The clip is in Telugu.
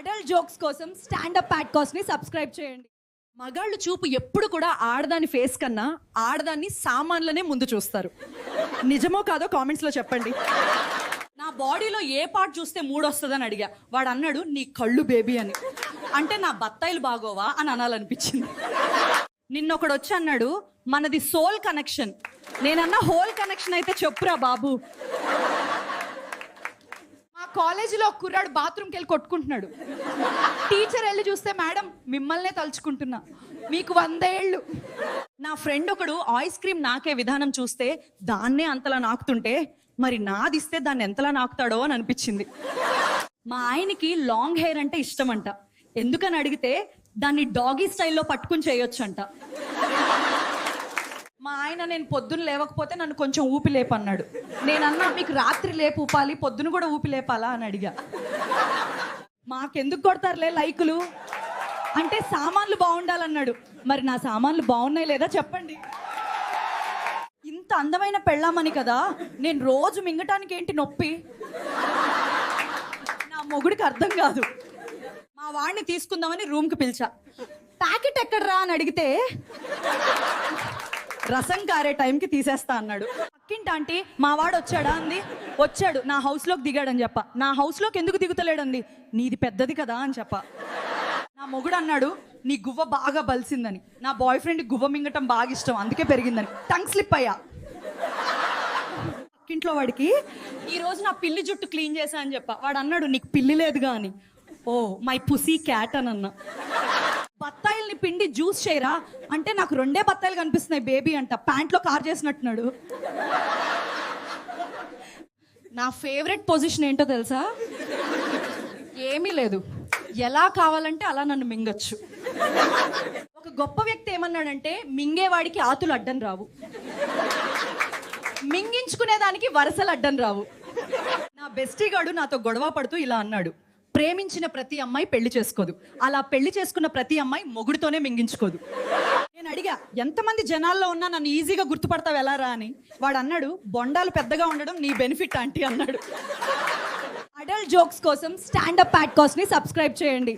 అడల్ట్ జోక్స్ కోసం స్టాండప్ ప్యాడ్కాస్ట్ ని సబ్స్క్రైబ్ చేయండి. మగాళ్ళు చూపు ఎప్పుడు కూడా ఆడదాని ఫేస్ కన్నా ఆడదాన్ని సామాన్లనే ముందు చూస్తారు. నిజమో కాదో కామెంట్స్లో చెప్పండి. నా బాడీలో ఏ పార్ట్ చూస్తే మూడు వస్తుందని అడిగా. వాడు అన్నాడు నీ కళ్ళు బేబీ అని. అంటే నా బత్తాయిలు బాగోవా అని అనాలనిపించింది. నిన్నొకడు వచ్చి అన్నాడు మనది సోల్ కనెక్షన్. నేనన్నా హోల్ కనెక్షన్ అయితే చెప్పురా బాబు. మా కాలేజీలో కుర్రాడు బాత్రూమ్కి వెళ్ళి కొట్టుకుంటున్నాడు. టీచర్ వెళ్ళి చూస్తే మేడం మిమ్మల్నే తలుచుకుంటున్నా, మీకు 100 ఏళ్ళు. నా ఫ్రెండ్ ఒకడు ఐస్ క్రీమ్ నాకే విధానం చూస్తే దాన్నే అంతలా నాకుతుంటే మరి నాదిస్తే దాన్ని ఎంతలా నాకుతాడో అని అనిపించింది. మా ఆయనకి లాంగ్ హెయిర్ అంటే ఇష్టం అంట. ఎందుకని అడిగితే దాన్ని డాగీ స్టైల్లో పట్టుకుని చేయొచ్చంట. మా ఆయన నేను పొద్దున లేవకపోతే నన్ను కొంచెం ఊపి లేపన్నాడు. నేనన్నా మీకు రాత్రి లేపు ఊపాలి, పొద్దున కూడా ఊపి లేపాలా అని అడిగా. మాకెందుకు కొడతారులే లైకులు అంటే సామాన్లు బాగుండాలన్నాడు. మరి నా సామాన్లు బాగున్నాయి లేదా చెప్పండి. ఇంత అందమైన పెళ్ళామని కదా నేను రోజు మింగటానికి ఏంటి నొప్పి? నా మొగుడికి అర్థం కాదు. మా వాడిని తీసుకుందామని రూమ్కి పిలిచా. ప్యాకెట్ ఎక్కడరా అని అడిగితే రసం కారే టైంకి తీసేస్తా అన్నాడు. పక్కింటి ఆంటీ మా వాడు వచ్చాడా అంది. వచ్చాడు, నా హౌస్లోకి దిగాడని చెప్ప. నా హౌస్లోకి ఎందుకు దిగుతలేడంది, నీది పెద్దది కదా అని చెప్ప. నా మొగుడు అన్నాడు నీ గువ్వ బాగా బలిసిందని. నా బాయ్ ఫ్రెండ్ గువ్వ మింగటం బాగా ఇష్టం అందుకే పెరిగిందని. టంగ్ స్లిప్ అయ్యా. పక్కింట్లో వాడికి ఈ రోజు నా పిల్లి జుట్టు క్లీన్ చేశా అని చెప్ప. వాడు అన్నాడు నీకు పిల్లి లేదుగా అని. ఓ మై పుసీ క్యాట్ అని అన్నా. బత్తాయిల్ని పిండి జ్యూస్ చేయరా అంటే నాకు 2 బత్తాయిలు కనిపిస్తున్నాయి బేబీ అంట. ప్యాంట్లో కార్ చేసినట్టున్నాడు. నా ఫేవరెట్ పొజిషన్ ఏంటో తెలుసా? ఏమీ లేదు, ఎలా కావాలంటే అలా నన్ను మింగొచ్చు. ఒక గొప్ప వ్యక్తి ఏమన్నాడంటే మింగేవాడికి ఆతులు అడ్డం రావు, మింగించుకునేదానికి వరసలు అడ్డం రావు. నా బెస్టీ గాడు నాతో గొడవ పడుతూ ఇలా అన్నాడు, ప్రేమించిన ప్రతి అమ్మాయి పెళ్లి చేసుకోదు, అలా పెళ్లి చేసుకున్న ప్రతి అమ్మాయి మొగుడితోనే మింగించుకోదు. నేను అడిగా ఎంతమంది జనాల్లో ఉన్నా నన్ను ఈజీగా గుర్తుపడతావు ఎలా రా అని. వాడు అన్నాడు బొండాలు పెద్దగా ఉండడం నీ బెనిఫిట్ ఆంటీ అన్నాడు. అడల్ట్ జోక్స్ కోసం స్టాండప్ ప్యాడ్కాస్ట్ ని సబ్స్క్రైబ్ చేయండి.